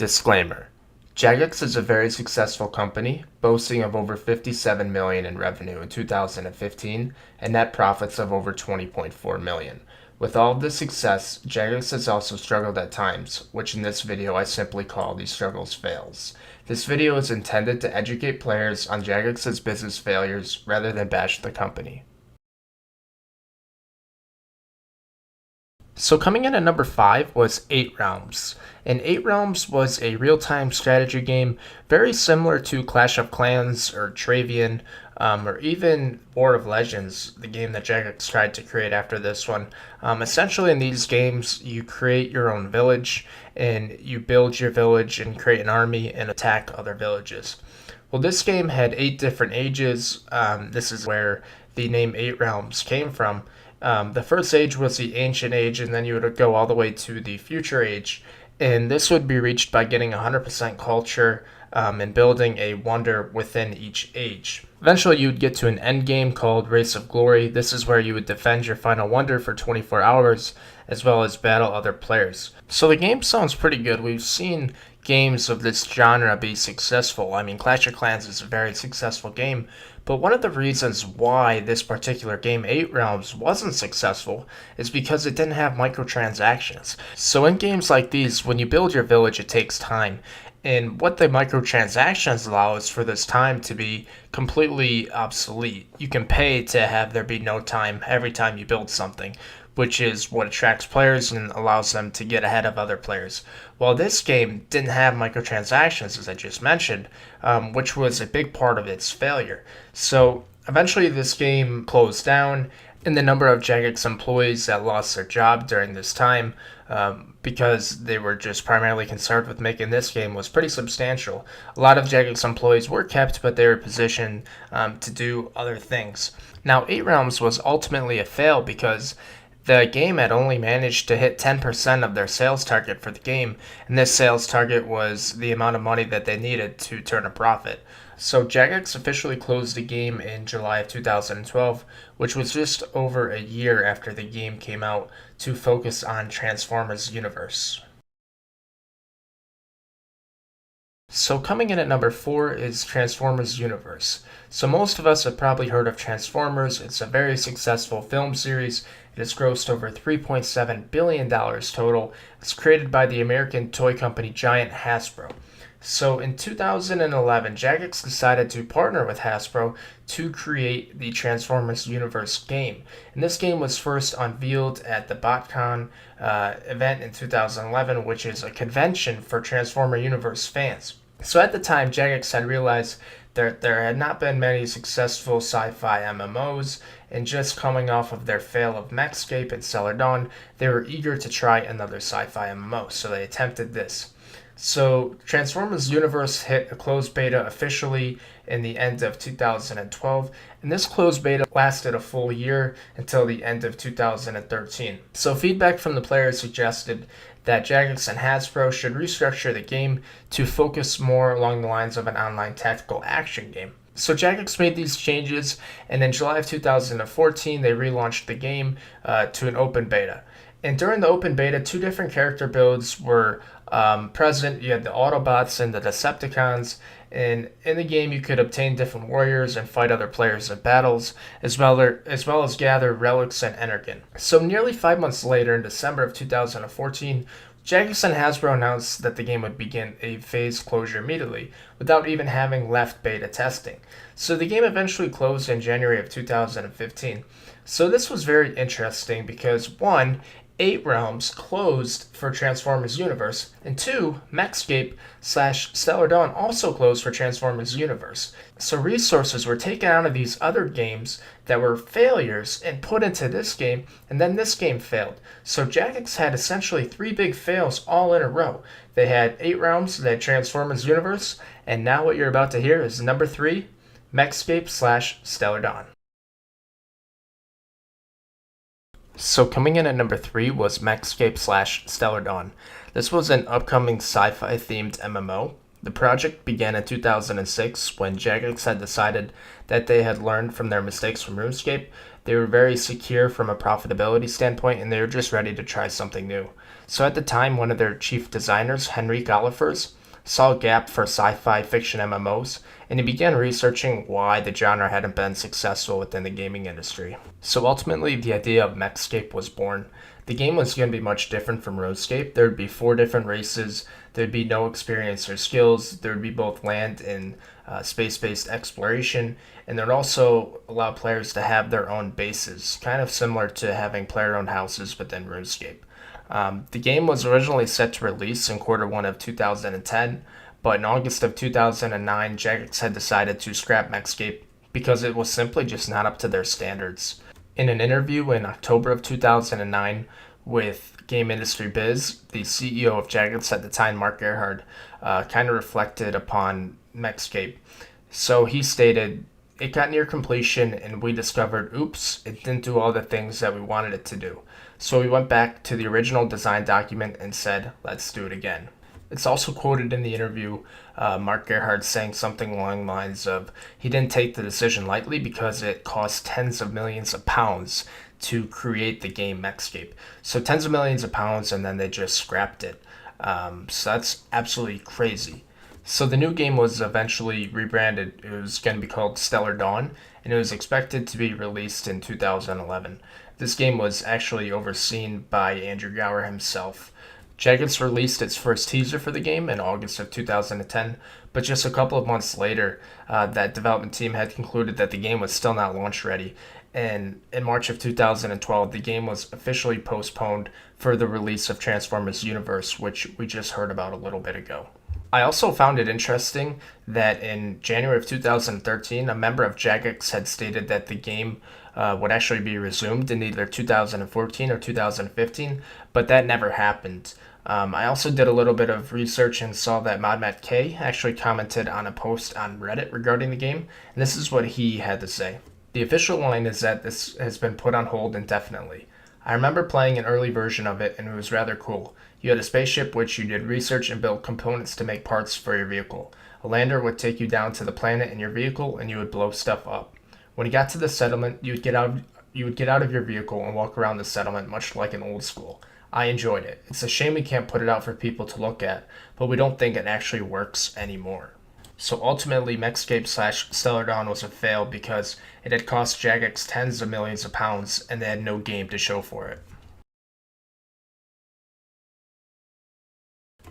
Disclaimer: Jagex is a very successful company, boasting of over $57 million in revenue in 2015 and net profits of over $20.4 million. With all of this success, Jagex has also struggled at times, which in this video I simply call these struggles fails. This video is intended to educate players on Jagex's business failures rather than bash the company. So coming in at number 5 was 8 Realms. And 8 Realms was a real-time strategy game very similar to Clash of Clans or Travian, or even War of Legends, the game that Jagex tried to create after this one. Essentially in these games, you create your own village and you build your village and create an army and attack other villages. Well, this game had 8 different ages. This is where the name 8 Realms came from. The first age was the Ancient Age, and then you would go all the way to the Future Age. And this would be reached by getting 100% culture and building a wonder within each age. Eventually, you would get to an end game called Race of Glory. This is where you would defend your final wonder for 24 hours, as well as battle other players. So the game sounds pretty good. We've seen games of this genre be successful. I mean, Clash of Clans is a very successful game, but one of the reasons why this particular game, 8 Realms, wasn't successful is because it didn't have microtransactions. So in games like these, when you build your village, it takes time. And what the microtransactions allow is for this time to be completely obsolete. You can pay to have there be no time every time you build something, which is what attracts players and allows them to get ahead of other players. While this game didn't have microtransactions, as I just mentioned, which was a big part of its failure. So eventually this game closed down, and the number of Jagex employees that lost their job during this time, because they were just primarily concerned with making this game, was pretty substantial. A lot of Jagex employees were kept, but they were positioned to do other things. Now, 8 Realms was ultimately a fail because the game had only managed to hit 10% of their sales target for the game, and this sales target was the amount of money that they needed to turn a profit. So Jagex officially closed the game in July of 2012, which was just over a year after the game came out, to focus on Transformers Universe. So coming in at number 4 is Transformers Universe. So most of us have probably heard of Transformers. It's a very successful film series. It has grossed over $3.7 billion total. It's created by the American toy company giant Hasbro. So in 2011, Jagex decided to partner with Hasbro to create the Transformers Universe game. And this game was first unveiled at the BotCon event in 2011, which is a convention for Transformer Universe fans. So at the time, Jagex had realized that there had not been many successful sci-fi MMOs, and just coming off of their fail of Mechscape and Stellar Dawn, they were eager to try another sci-fi MMO, so they attempted this. So Transformers Universe hit a closed beta officially in the end of 2012, and this closed beta lasted a full year until the end of 2013. So feedback from the players suggested that Jagex and Hasbro should restructure the game to focus more along the lines of an online tactical action game. So Jagex made these changes, and in July of 2014 they relaunched the game to an open beta. And during the open beta, 2 different character builds were present. You had the Autobots and the Decepticons, and in the game you could obtain different warriors and fight other players in battles, as well as gather relics and energon. So nearly 5 months later, in December of 2014, Jagex and Hasbro announced that the game would begin a phase closure immediately, without even having left beta testing. So the game eventually closed in January of 2015. So this was very interesting because 1, 8 Realms closed for Transformers Universe, and 2, Mechscape/Stellar Dawn also closed for Transformers Universe. So resources were taken out of these other games that were failures and put into this game, and then this game failed. So Jagex had essentially 3 big fails all in a row. They had 8 Realms, they had Transformers Universe, and now what you're about to hear is number 3, Mechscape/Stellar Dawn. So coming in at number 3 was Mechscape/Stellar Dawn. This was an upcoming sci-fi themed MMO. The project began in 2006 when Jagex had decided that they had learned from their mistakes from RuneScape. They were very secure from a profitability standpoint, and they were just ready to try something new. So at the time, one of their chief designers, Henry Gollifers, saw a gap for sci-fi fiction MMOs, and he began researching why the genre hadn't been successful within the gaming industry. So ultimately, the idea of Mechscape was born. The game was going to be much different from RuneScape. There would be 4 different races, there'd be no experience or skills, there would be both land and space-based exploration, and there'd also allow players to have their own bases, kind of similar to having player-owned houses within RuneScape. The game was originally set to release in Q1 of 2010, but in August of 2009, Jagex had decided to scrap Mechscape because it was simply just not up to their standards. In an interview in October of 2009 with Game Industry Biz, the CEO of Jagex at the time, Mark Gerhard, kind of reflected upon Mechscape. So he stated, "It got near completion and we discovered, oops, it didn't do all the things that we wanted it to do. So we went back to the original design document and said, let's do it again." It's also quoted in the interview, Mark Gerhard saying something along the lines of, he didn't take the decision lightly because it cost tens of millions of pounds to create the game Mechscape. So tens of millions of pounds, and then they just scrapped it. So that's absolutely crazy. So the new game was eventually rebranded. It was going to be called Stellar Dawn, and it was expected to be released in 2011. This game was actually overseen by Andrew Gower himself. Jagex released its first teaser for the game in August of 2010, but just a couple of months later, that development team had concluded that the game was still not launch ready, and in March of 2012, the game was officially postponed for the release of Transformers Universe, which we just heard about a little bit ago. I also found it interesting that in January of 2013, a member of Jagex had stated that the game would actually be resumed in either 2014 or 2015, but that never happened. I also did a little bit of research and saw that ModMattK actually commented on a post on Reddit regarding the game, and this is what he had to say. "The official line is that this has been put on hold indefinitely. I remember playing an early version of it and it was rather cool. You had a spaceship which you did research and built components to make parts for your vehicle. A lander would take you down to the planet in your vehicle and you would blow stuff up. When you got to the settlement, you would get out of your vehicle and walk around the settlement much like an old school. I enjoyed it. It's a shame we can't put it out for people to look at, but we don't think it actually works anymore." So ultimately, Mechscape / Stellar Dawn was a fail because it had cost Jagex tens of millions of pounds and they had no game to show for it.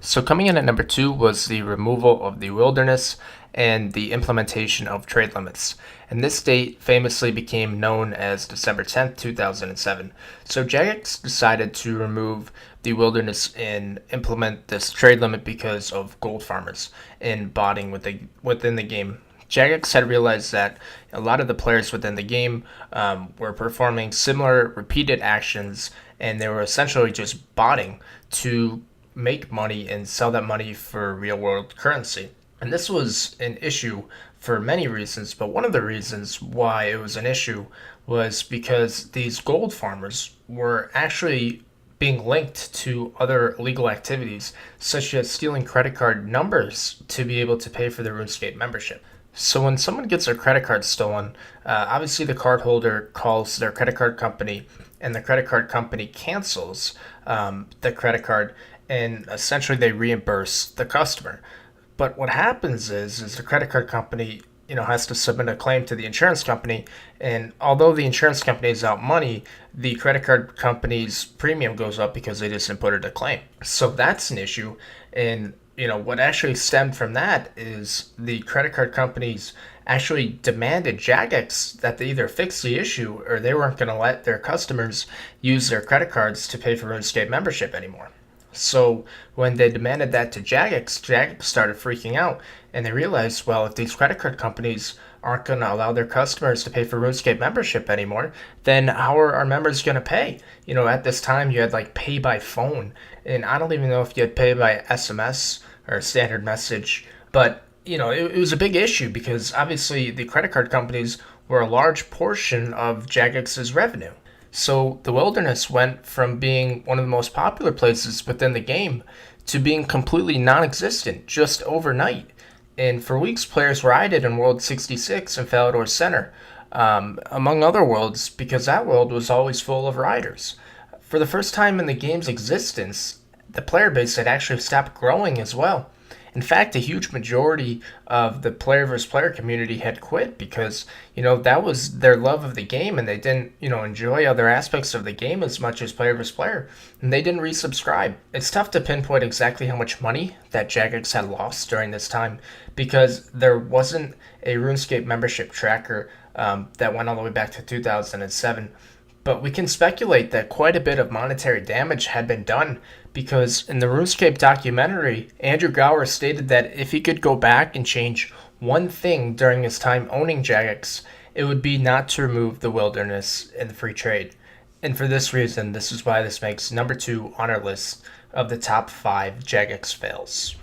So coming in at number 2 was the removal of the wilderness and the implementation of trade limits. And this date famously became known as December 10th, 2007. So Jagex decided to remove the wilderness and implement this trade limit because of gold farmers and botting within the game. Jagex had realized that a lot of the players within the game were performing similar repeated actions, and they were essentially just botting to make money and sell that money for real world currency. And this was an issue for many reasons, but one of the reasons why it was an issue was because these gold farmers were actually being linked to other illegal activities, such as stealing credit card numbers to be able to pay for their RuneScape membership. So when someone gets their credit card stolen, obviously the cardholder calls their credit card company, and the credit card company cancels the credit card, and essentially they reimburse the customer. But what happens is the credit card company, has to submit a claim to the insurance company, and although the insurance company is out money, the credit card company's premium goes up because they just inputted a claim. So that's an issue, and what actually stemmed from that is the credit card companies actually demanded Jagex that they either fix the issue or they weren't going to let their customers use their credit cards to pay for RuneScape membership anymore. So when they demanded that to Jagex started freaking out, and they realized, well, if these credit card companies aren't going to allow their customers to pay for RuneScape membership anymore, then how are our members going to pay? At this time you had like pay by phone, and I don't even know if you had pay by SMS or standard message, but it was a big issue because obviously the credit card companies were a large portion of Jagex's revenue. So the wilderness went from being one of the most popular places within the game to being completely non-existent just overnight. And for weeks, players were ided in World 66 and Falador Center, among other worlds, because that world was always full of riders. For the first time in the game's existence, the player base had actually stopped growing as well. In fact, a huge majority of the player versus player community had quit because, that was their love of the game and they didn't, enjoy other aspects of the game as much as player versus player. And they didn't resubscribe. It's tough to pinpoint exactly how much money that Jagex had lost during this time because there wasn't a RuneScape membership tracker that went all the way back to 2007. But we can speculate that quite a bit of monetary damage had been done because in the RuneScape documentary, Andrew Gower stated that if he could go back and change one thing during his time owning Jagex, it would be not to remove the wilderness in the free trade. And for this reason, this is why this makes number 2 on our list of the top 5 Jagex fails.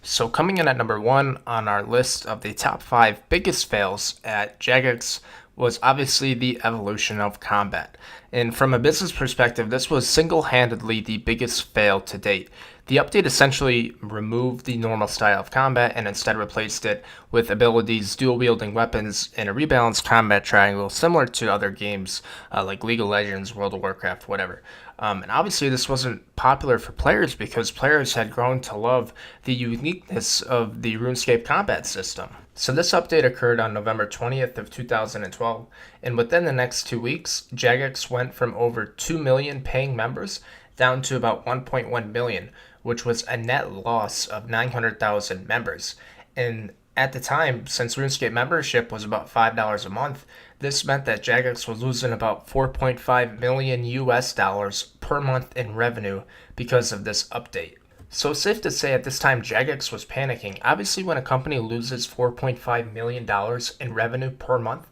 So coming in at number 1 on our list of the top 5 biggest fails at Jagex was obviously the evolution of combat. And from a business perspective, this was single-handedly the biggest fail to date. The update essentially removed the normal style of combat and instead replaced it with abilities, dual-wielding weapons, and a rebalanced combat triangle similar to other games like League of Legends, World of Warcraft, whatever. And obviously this wasn't popular for players because players had grown to love the uniqueness of the RuneScape combat system. So this update occurred on November 20th of 2012, and within the next 2 weeks, Jagex went from over 2 million paying members down to about 1.1 million, which was a net loss of 900,000 members. And at the time, since RuneScape membership was about $5 a month, this meant that Jagex was losing about 4.5 million US dollars per month in revenue because of this update. So it's safe to say at this time Jagex was panicking. Obviously, when a company loses $4.5 million in revenue per month,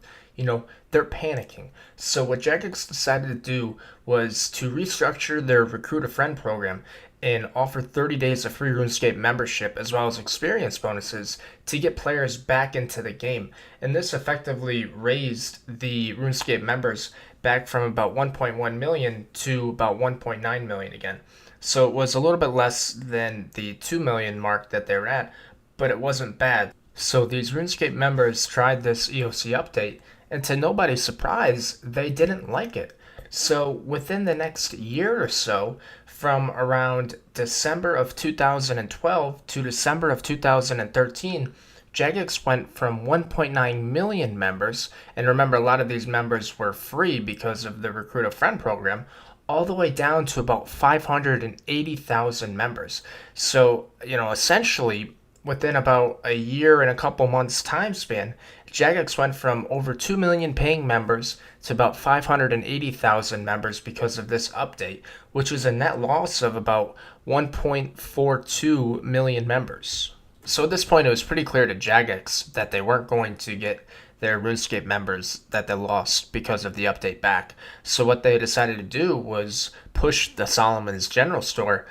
they're panicking. So what Jagex decided to do was to restructure their Recruit a Friend program and offer 30 days of free RuneScape membership as well as experience bonuses to get players back into the game. And this effectively raised the RuneScape members back from about 1.1 million to about 1.9 million again. So it was a little bit less than the 2 million mark that they were at, but it wasn't bad. So these RuneScape members tried this EOC update, and to nobody's surprise, they didn't like it. So within the next year or so, from around December of 2012 to December of 2013, Jagex went from 1.9 million members, and remember a lot of these members were free because of the Recruit a Friend program, all the way down to about 580,000 members. So, essentially, within about a year and a couple months time span, Jagex went from over 2 million paying members to about 580,000 members because of this update, which is a net loss of about 1.42 million members. So at this point, it was pretty clear to Jagex that they weren't going to get their RuneScape members that they lost because of the update back. So what they decided to do was push the Solomon's General Store,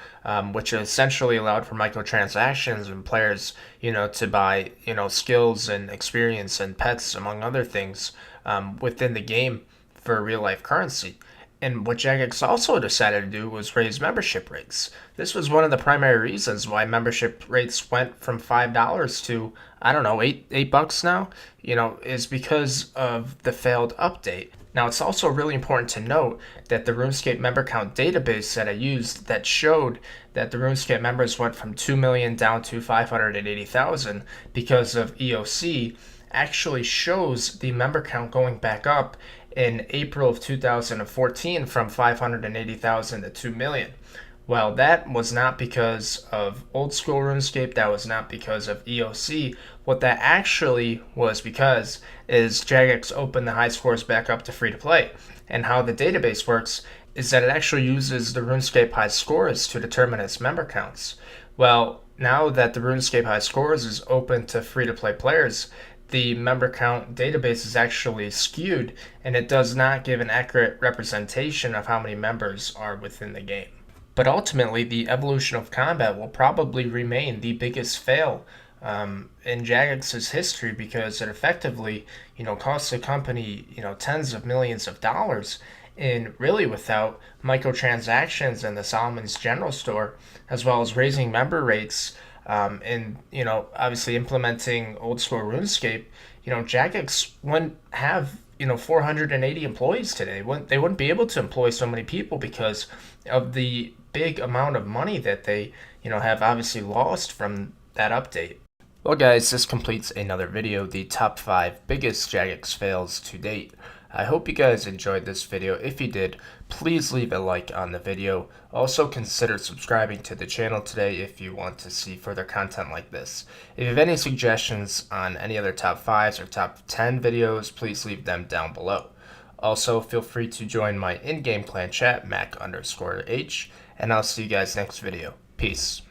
which essentially allowed for microtransactions and players, to buy, skills and experience and pets, among other things, within the game for real life currency. And what Jagex also decided to do was raise membership rates. This was one of the primary reasons why membership rates went from $5 to, I don't know, $8 now, is because of the failed update. Now, it's also really important to note that the RuneScape member count database that I used that showed that the RuneScape members went from 2 million down to 580,000 because of EOC actually shows the member count going back up in April of 2014 from 580,000 to 2 million. Well, that was not because of old school RuneScape, that was not because of EOC. What that actually was because is Jagex opened the high scores back up to free to play. And how the database works is that it actually uses the RuneScape high scores to determine its member counts. Well, now that the RuneScape high scores is open to free to play players, the member count database is actually skewed and it does not give an accurate representation of how many members are within the game. But ultimately, the evolution of combat will probably remain the biggest fail in Jagex's history because it effectively, cost the company, tens of millions of dollars, and really without microtransactions in the Solomon's General Store, as well as raising member rates, and obviously implementing old school RuneScape, Jagex wouldn't have 480 employees today. They wouldn't be able to employ so many people because of the big amount of money that they have obviously lost from that update. Well, guys, this completes another video, the top 5 biggest Jagex fails to date. I hope you guys enjoyed this video. If you did, please leave a like on the video. Also, consider subscribing to the channel today if you want to see further content like this. If you have any suggestions on any other top 5s or top 10 videos, please leave them down below. Also, feel free to join my in-game clan chat, Mac_H, and I'll see you guys next video. Peace.